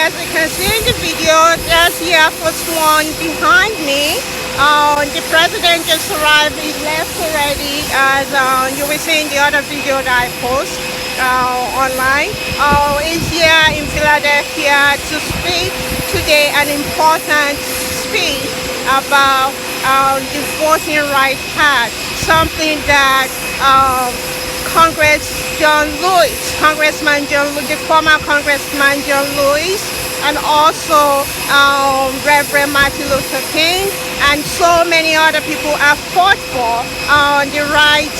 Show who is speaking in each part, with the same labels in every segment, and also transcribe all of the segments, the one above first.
Speaker 1: as you can see in the video, there's the Air Force One behind me. The president just arrived. He left already, as you will see in the other video that I post online. He's here in Philadelphia to speak today an important speech about the voting rights act, something that Congressman John Lewis, the former Congressman John Lewis, and also Reverend Martin Luther King, and so many other people have fought for the right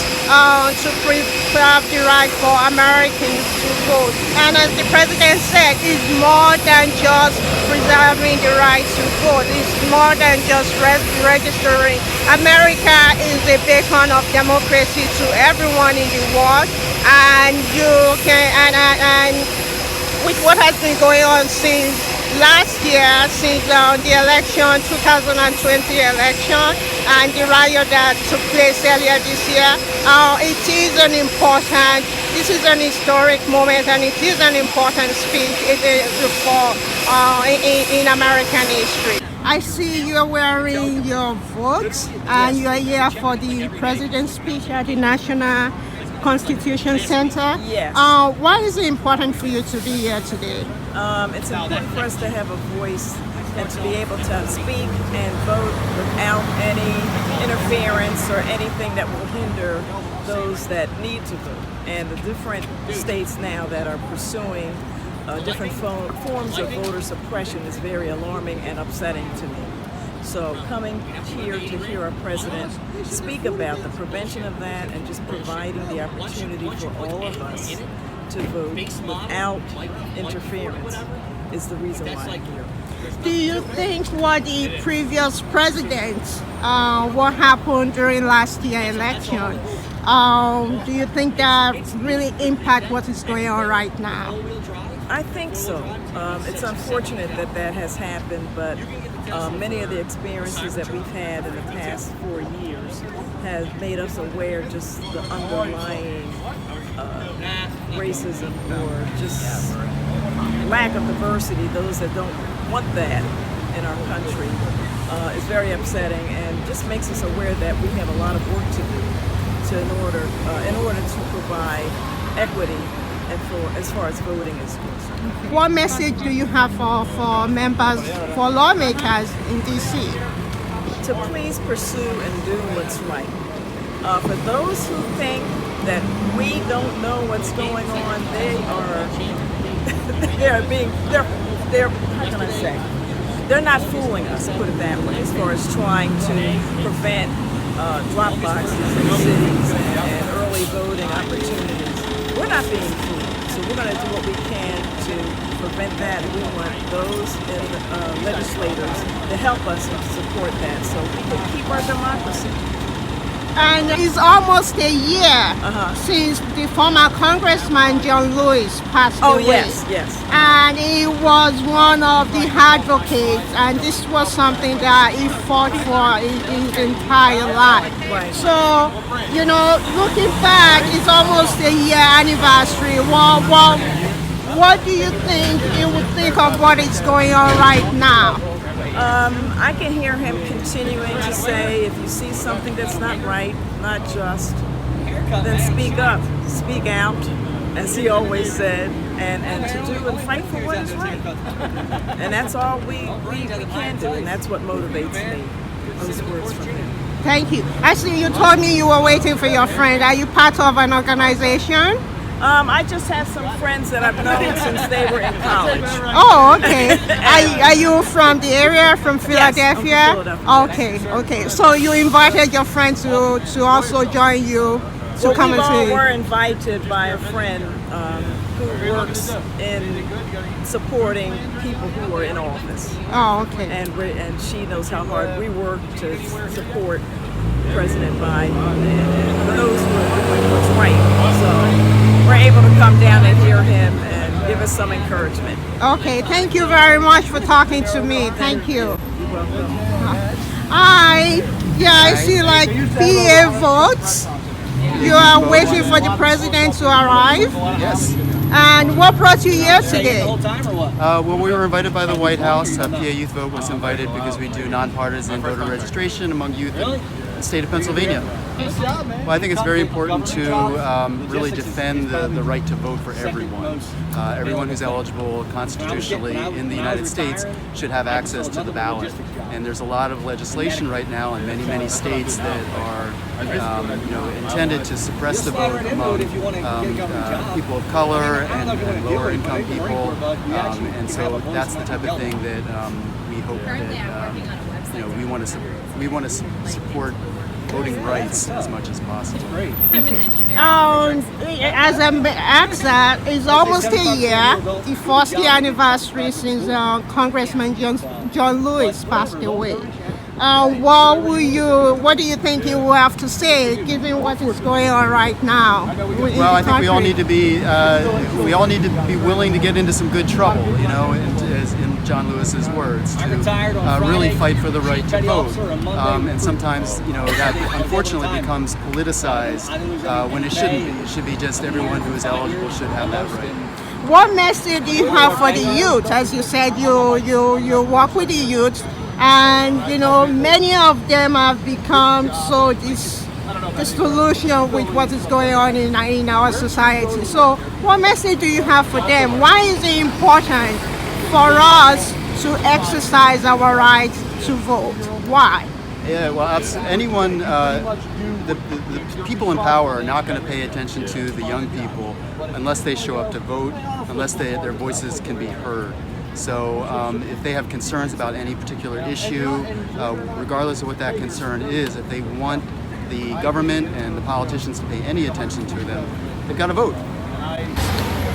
Speaker 1: to preserve the right for Americans to vote. And as the president said, it's more than just preserving the right to vote. It's more than just registering. America is a beacon of democracy to everyone in the world, and you can and with what has been going on since last year, since the election, 2020 election, and the riot that took place earlier this year, this is an historic moment, and it is an important speech in American history. I see you're wearing your votes, and you're here for the president's speech at the National Constitution Center.
Speaker 2: Yes.
Speaker 1: Why is it important for you to be here today?
Speaker 2: It's important for us to have a voice and to be able to speak and vote without any interference or anything that will hinder those that need to vote. And the different states now that are pursuing different forms of voter suppression is very alarming and upsetting to me. So coming here to hear our president speak about the prevention of that and just providing the opportunity for all of us to vote without interference is the reason why I'm here.
Speaker 1: Do you think what the previous presidents, what happened during last year's election, do you think that really impact what is going on right now?
Speaker 2: I think so. It's unfortunate that that has happened, but many of the experiences that we've had in the past 4 years have made us aware just the underlying racism or just lack of diversity, those that don't want that in our country, is very upsetting and just makes us aware that we have a lot of work to do in order to provide equity and as far as voting is concerned.
Speaker 1: What message do you have for members, for lawmakers in D.C.?
Speaker 2: To please pursue and do what's right. For those who think that we don't know what's going on, they're how can I say? They're not fooling us, put it that way, as far as trying to prevent drop boxes in cities and early voting opportunities. We're not being fooled. So we're going to do what we can to prevent that, and we want those legislators to help us and support that so we can keep our democracy.
Speaker 1: And it's almost a year since the former Congressman John Lewis passed away.
Speaker 2: Oh, yes.
Speaker 1: And he was one of the advocates, and this was something that he fought for his entire life.
Speaker 2: Right.
Speaker 1: So, looking back, it's almost a year anniversary. What do you think you would think of what is going on right now?
Speaker 2: I can hear him continuing to say, if you see something that's not right, not just, then speak up, speak out, as he always said, and to do and fight for what is right. And that's all we can do, and that's what motivates me, those words from him.
Speaker 1: Thank you. Actually, you told me you were waiting for your friend. Are you part of an organization?
Speaker 2: I just have some friends that I've known since they were in college.
Speaker 1: Oh, okay. Are you from the area, from Philadelphia?
Speaker 2: Yes, I'm from Philadelphia.
Speaker 1: Okay. So you invited your friends to also join you to come and see?
Speaker 2: We were invited by a friend who works in supporting people who are in office.
Speaker 1: Oh, okay.
Speaker 2: And she knows how hard we work to support President Biden and those who are doing what's right. So we're able to come down and hear him and give us some encouragement.
Speaker 1: Okay, thank you very much for talking to me. Thank you.
Speaker 2: You're welcome.
Speaker 1: I see like PA votes. You are waiting for the president to arrive?
Speaker 3: Yes.
Speaker 1: And what brought you here today?
Speaker 3: Well, we were invited by the White House. PA Youth Vote was invited because we do nonpartisan voter registration among youth in the state of Pennsylvania. Well, I think it's very important to really defend the right to vote for everyone. Everyone who's eligible constitutionally in the United States should have access to the ballot. And there's a lot of legislation right now in many, many states that are intended to suppress the vote among people of color and lower income people. And so that's the type of thing that we hope that we want to support voting rights as much as possible.
Speaker 1: As I'm asked that, it's almost a year, the first year anniversary since Congressman John Lewis passed away. What do you think you will have to say, given what is going on right now?
Speaker 3: Well, I think we all need to be willing to get into some good trouble, as in John Lewis's words, to really fight for the right to vote. And sometimes, that unfortunately becomes politicized when it shouldn't be. It should be just everyone who is eligible should have that right.
Speaker 1: What message do you have for the youth? As you said, you work with the youth. And many of them have become so disillusioned with what is going on in our society. So what message do you have for them? Why is it important for us to exercise our right to vote? Why?
Speaker 3: Yeah, well, anyone, the people in power are not going to pay attention to the young people unless they show up to vote, unless their voices can be heard. So if they have concerns about any particular issue, regardless of what that concern is, if they want the government and the politicians to pay any attention to them, they've got to vote.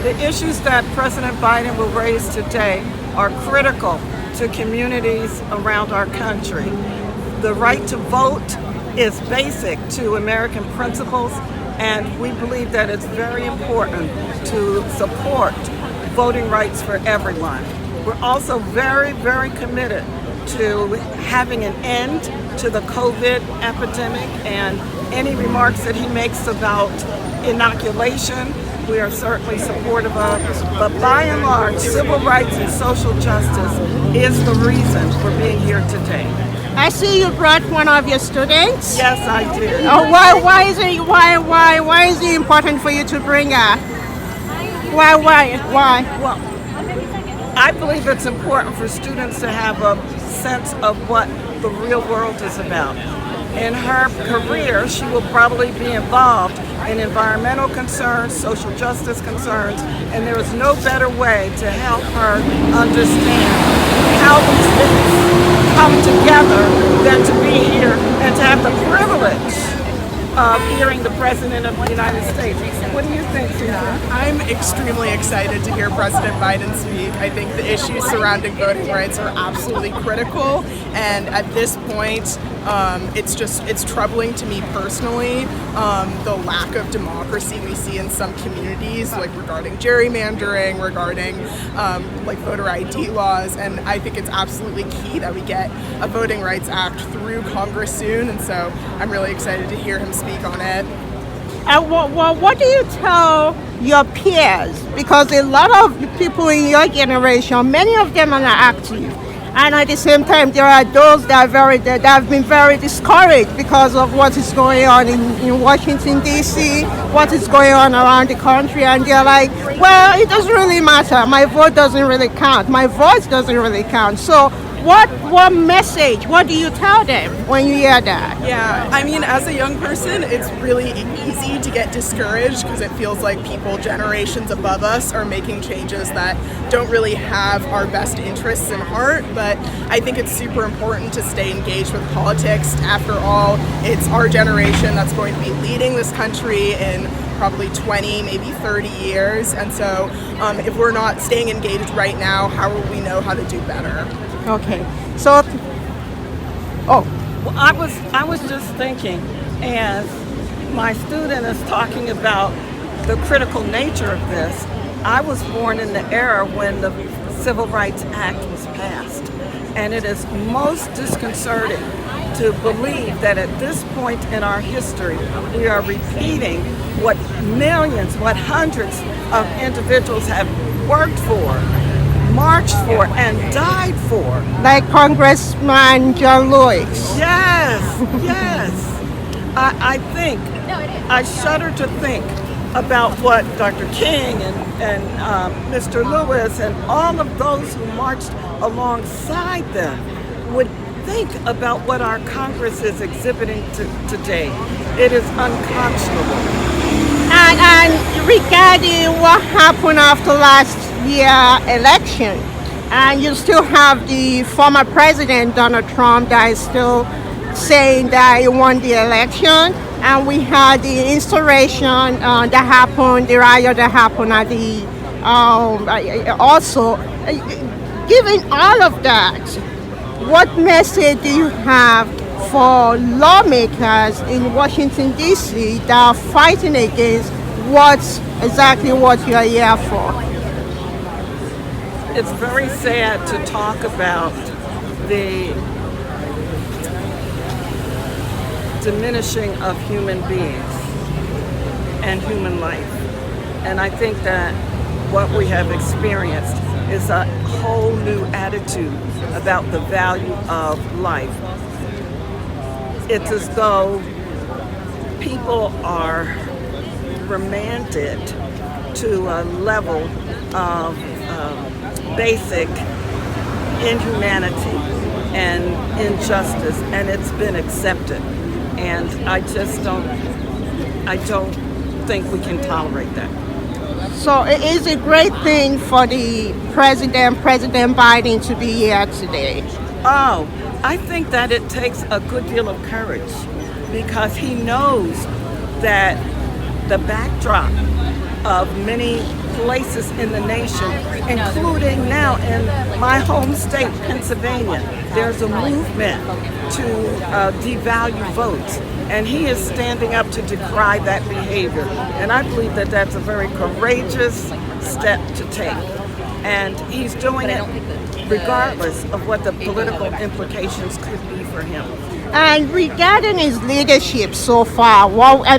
Speaker 2: The issues that President Biden will raise today are critical to communities around our country. The right to vote is basic to American principles, and we believe that it's very important to support voting rights for everyone. We're also very, very committed to having an end to the COVID epidemic, and any remarks that he makes about inoculation, we are certainly supportive of. But by and large, civil rights and social justice is the reason for being here today.
Speaker 1: I see you brought one of your students.
Speaker 2: Yes, I did.
Speaker 1: Why is it important for you to bring her? Why?
Speaker 2: Well, I believe it's important for students to have a sense of what the real world is about. In her career, she will probably be involved in environmental concerns, social justice concerns, and there is no better way to help her understand how these things come together than to be here and to have the privilege of hearing the President of the United States. What do you think, Susan?
Speaker 4: I'm extremely excited to hear President Biden speak. I think the issues surrounding voting rights are absolutely critical, and at this point, it's troubling to me personally, the lack of democracy we see in some communities, like regarding gerrymandering, regarding like voter ID laws, and I think it's absolutely key that we get a Voting Rights Act through Congress soon, and so I'm really excited to hear him speak on it.
Speaker 1: What do you tell your peers? Because a lot of people in your generation, many of them are not active. And at the same time, there are those that have been very discouraged because of what is going on in Washington, D.C., what is going on around the country. And they're like, well, it doesn't really matter. My vote doesn't really count. My voice doesn't really count. So what message, what do you tell them when you hear that?
Speaker 4: Yeah, I mean, as a young person, it's really easy to get discouraged because it feels like people generations above us are making changes that don't really have our best interests in heart. But I think it's super important to stay engaged with politics. After all, it's our generation that's going to be leading this country in probably 20, maybe 30 years. And so if we're not staying engaged right now, how will we know how to do better?
Speaker 1: Okay, so,
Speaker 2: well, I was just thinking, as my student is talking about the critical nature of this, I was born in the era when the Civil Rights Act was passed, and it is most disconcerting to believe that at this point in our history, we are repeating what millions, what hundreds of individuals have worked for, marched for, and died for.
Speaker 1: Like Congressman John Lewis.
Speaker 2: Yes, yes. I shudder to think about what Dr. King and Mr. Lewis and all of those who marched alongside them would think about what our Congress is exhibiting today. It is unconscionable.
Speaker 1: And regarding what happened after last year election, and you still have the former president Donald Trump that is still saying that he won the election, and we had the installation that happened, the riot that happened at the also. Given all of that, what message do you have for lawmakers in Washington, D.C. that are fighting against exactly what you are here for?
Speaker 2: It's very sad to talk about the diminishing of human beings and human life. And I think that what we have experienced is a whole new attitude about the value of life. It's as though people are remanded to a level of basic inhumanity and injustice, and it's been accepted. And I don't think we can tolerate that.
Speaker 1: So it is a great thing for the President Biden, to be here today.
Speaker 2: Oh, I think that it takes a good deal of courage because he knows that the backdrop of many places in the nation, including now in my home state, Pennsylvania, there's a movement to devalue votes. And he is standing up to decry that behavior. And I believe that that's a very courageous step to take. And he's doing it regardless of what the political implications could be for him.
Speaker 1: And regarding his leadership so far,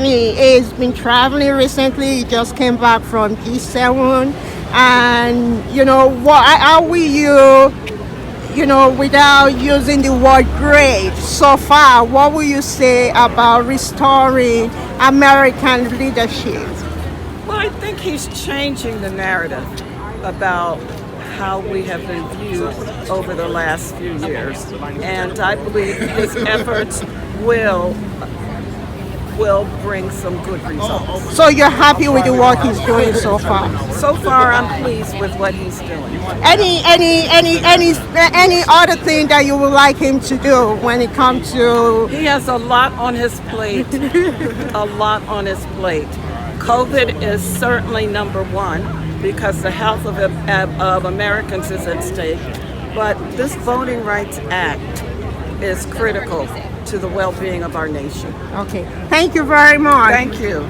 Speaker 1: he's been traveling recently. He just came back from G7. And, how will you, without using the word great, so far, what will you say about restoring American leadership?
Speaker 2: Well, I think he's changing the narrative about how we have been viewed over the last few years. And I believe his efforts will bring some good results.
Speaker 1: So you're happy with the work he's doing so far?
Speaker 2: So far, I'm pleased with what he's doing.
Speaker 1: Any other thing that you would like him to do when it comes to?
Speaker 2: He has a lot on his plate. A lot on his plate. COVID is certainly number one because the health of Americans is at stake. But this Voting Rights Act is critical to the well-being of our nation.
Speaker 1: Okay. Thank you very much.
Speaker 2: Thank you.